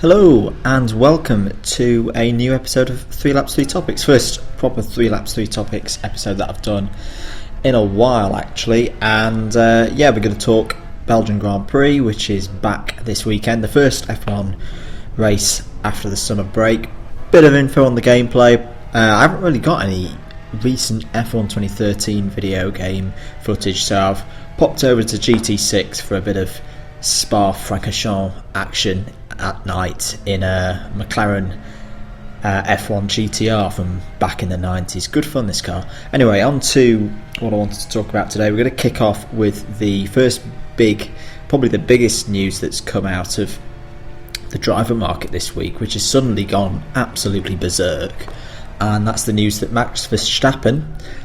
Hello and welcome to a new episode of 3 Laps 3 Topics. First proper 3 Laps 3 Topics episode that I've done in a while actually, and we're going to talk Belgian Grand Prix, which is back this weekend, the first F1 race after the summer break. Bit of info on the gameplay. I haven't really got any recent F1 2013 video game footage, so I've popped over to GT6 for a bit of Spa-Francorchamps action at night in a McLaren F1 GTR from back in the 90s. Good fun, this car. Anyway, on to what I wanted to talk about today. We're going to kick off with the first big, probably the biggest news that's come out of the driver market this week, which has suddenly gone absolutely berserk. And that's the news that Max Verstappen,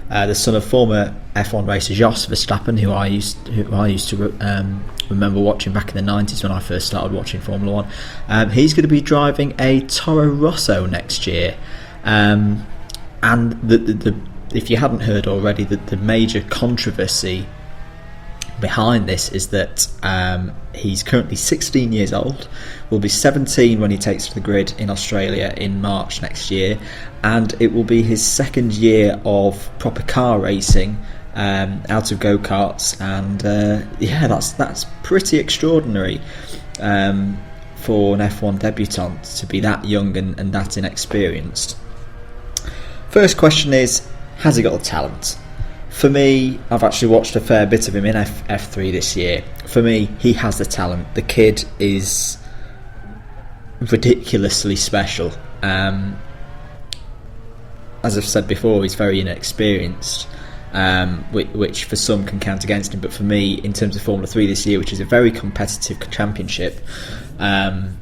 the son of former F1 racer Jos Verstappen, who I used to remember watching back in the 90s when I first started watching Formula 1, he's going to be driving a Toro Rosso next year. And if you hadn't heard already, the major controversy behind this is that he's currently 16 years old, will be 17 when he takes to the grid in Australia in March next year, and it will be his second year of proper car racing out of go-karts, and that's pretty extraordinary for an F1 debutant to be that young and that inexperienced. First question is, has he got the talent? For me, I've actually watched a fair bit of him in F3 this year. For me, he has the talent. The kid is ridiculously special. As I've said before, he's very inexperienced, which for some can count against him. But for me, in terms of Formula 3 this year, which is a very competitive championship, and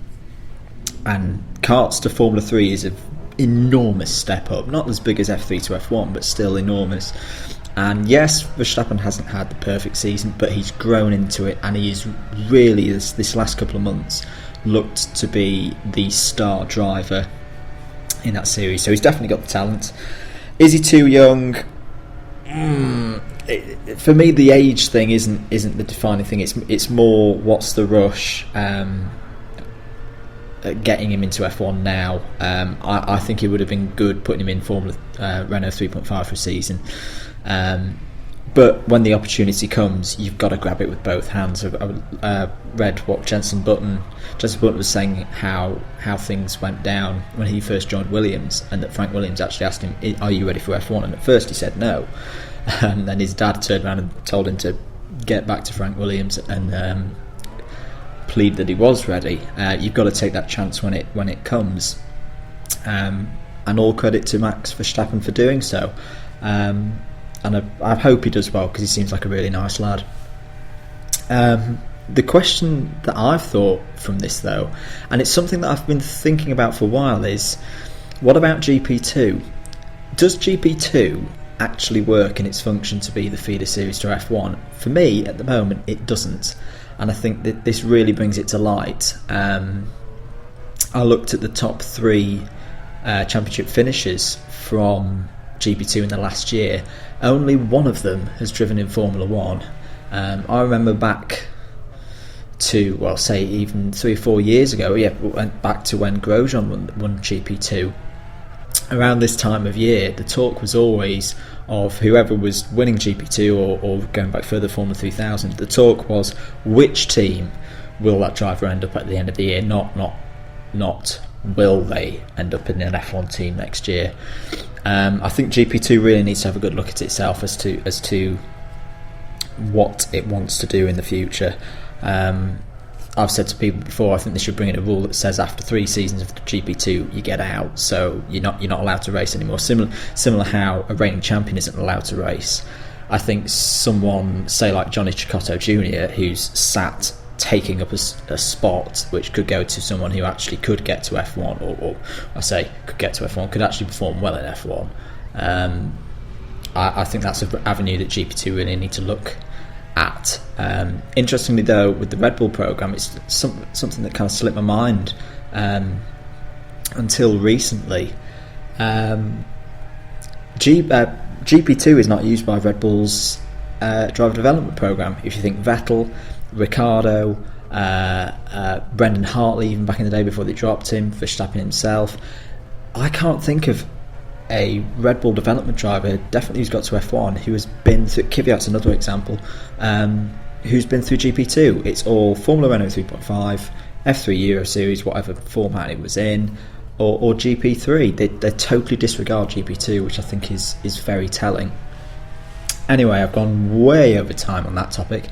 karts to Formula 3 is an enormous step up. Not as big as F3 to F1, but still enormous. And yes, Verstappen hasn't had the perfect season, but he's grown into it, and he is really, this last couple of months, looked to be the star driver in that series. So he's definitely got the talent. Is he too young? For me, the age thing isn't the defining thing. It's more what's the rush getting him into F1 now. I think it would have been good putting him in Formula Renault 3.5 for a season. But when the opportunity comes, you've got to grab it with both hands. I read what Jenson Button was saying, how things went down when he first joined Williams, and that Frank Williams actually asked him, "Are you ready for F1?" And at first he said no, and then his dad turned around and told him to get back to Frank Williams and plead that he was ready. You've got to take that chance when it comes, and all credit to Max Verstappen for doing so. And I hope he does well, because he seems like a really nice lad. The question that I've thought from this, though, and it's something that I've been thinking about for a while, is what about GP2? Does GP2 actually work in its function to be the feeder series to F1? For me, at the moment, it doesn't, and I think that this really brings it to light. I looked at the top 3 championship finishes from GP2 in the last year. Only one of them has driven in Formula 1. I remember back to, say even 3 or 4 years ago, went back to when Grosjean won GP2. Around this time of year, the talk was always of whoever was winning GP2 or going back further, Formula 3000. The talk was, which team will that driver end up at the end of the year? Not will they end up in an F1 team next year. I think GP2 really needs to have a good look at itself as to what it wants to do in the future. I've said to people before, I think they should bring in a rule that says after 3 seasons of the GP2 you get out, so you're not allowed to race anymore. Similar how a reigning champion isn't allowed to race. I think someone, say like Johnny Cecotto Jr., who's sat taking up a spot which could go to someone who actually could get to F1, or I say could get to F1, could actually perform well in F1. I think that's an avenue that GP2 really need to look at. Interestingly though, with the Red Bull program, it's something that kind of slipped my mind until recently. GP2 is not used by Red Bull's driver development program. If you think Vettel, Ricciardo, Brendan Hartley, even back in the day before they dropped him, Verstappen himself. I can't think of a Red Bull development driver, definitely who's got to F1, who has been through, Kvyat's another example, who's been through GP2. It's all Formula Renault 3.5, F3 Euro Series, whatever format it was in, or GP3. They totally disregard GP2, which I think is very telling. Anyway, I've gone way over time on that topic.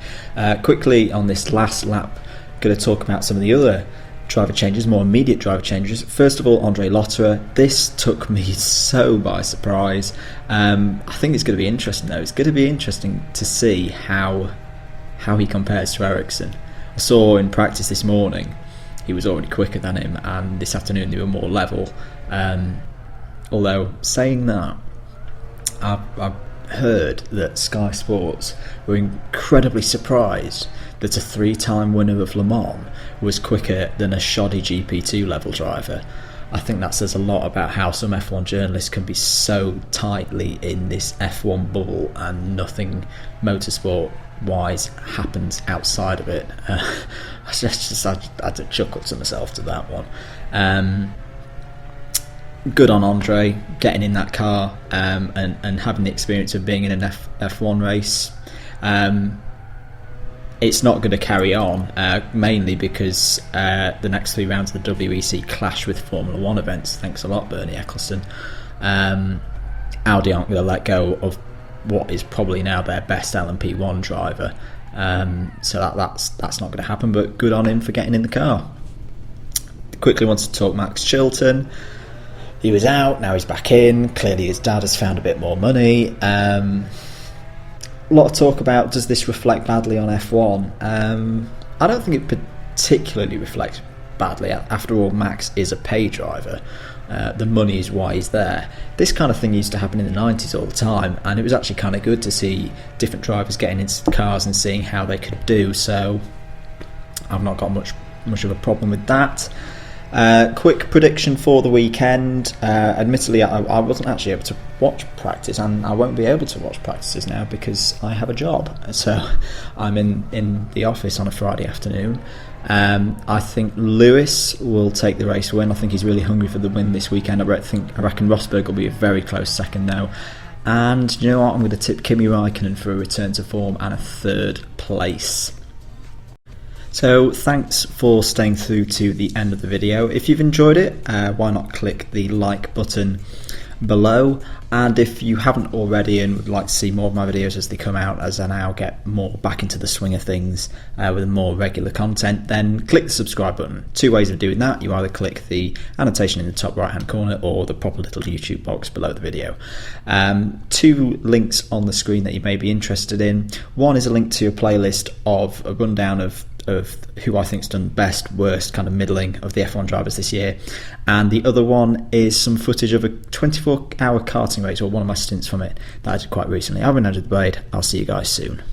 Quickly on this last lap, going to talk about some of the other driver changes, more immediate driver changes. First of all, Andre Lotterer. This took me so by surprise. I think it's going to be interesting though. It's going to be interesting to see how he compares to Ericsson. I saw in practice this morning he was already quicker than him, and this afternoon they were more level. Although saying that, I've heard that Sky Sports were incredibly surprised that a 3-time winner of Le Mans was quicker than a shoddy GP2 level driver. I think that says a lot about how some F1 journalists can be so tightly in this F1 bubble and nothing motorsport wise happens outside of it. I had to chuckle to myself to that one. Good on Andre getting in that car and having the experience of being in an F1 race. It's not going to carry on, mainly because the next 3 rounds of the WEC clash with Formula 1 events. Thanks a lot, Bernie Ecclestone. Audi aren't going to let go of what is probably now their best LMP1 driver. So that's not going to happen, but good on him for getting in the car. Quickly wanted to talk Max Chilton. He was out, now he's back in. Clearly his dad has found a bit more money. A lot of talk about, does this reflect badly on F1? I don't think it particularly reflects badly. After all, Max is a pay driver. The money is why he's there. This kind of thing used to happen in the 90s all the time, and it was actually kind of good to see different drivers getting into cars and seeing how they could do. So I've not got much of a problem with that. Quick prediction for the weekend. Admittedly, I wasn't actually able to watch practice, and I won't be able to watch practices now because I have a job. So I'm in the office on a Friday afternoon. I think Lewis will take the race win. I think he's really hungry for the win this weekend. I reckon Rosberg will be a very close second though. And you know what? I'm going to tip Kimi Räikkönen for a return to form and a 3rd place. So thanks for staying through to the end of the video. If you've enjoyed it, why not click the like button below, and if you haven't already and would like to see more of my videos as they come out, as I now get more back into the swing of things with more regular content, then click the subscribe button. 2 ways of doing that. You either click the annotation in the top right hand corner or the proper little YouTube box below the video. 2 links on the screen that you may be interested in. One is a link to a playlist of a rundown of who I think's done best, worst, kind of middling of the F1 drivers this year, and the other one is some footage of a 24-hour karting race, or one of my stints from it that I did quite recently. I've been Andrew the Blade. I'll see you guys soon.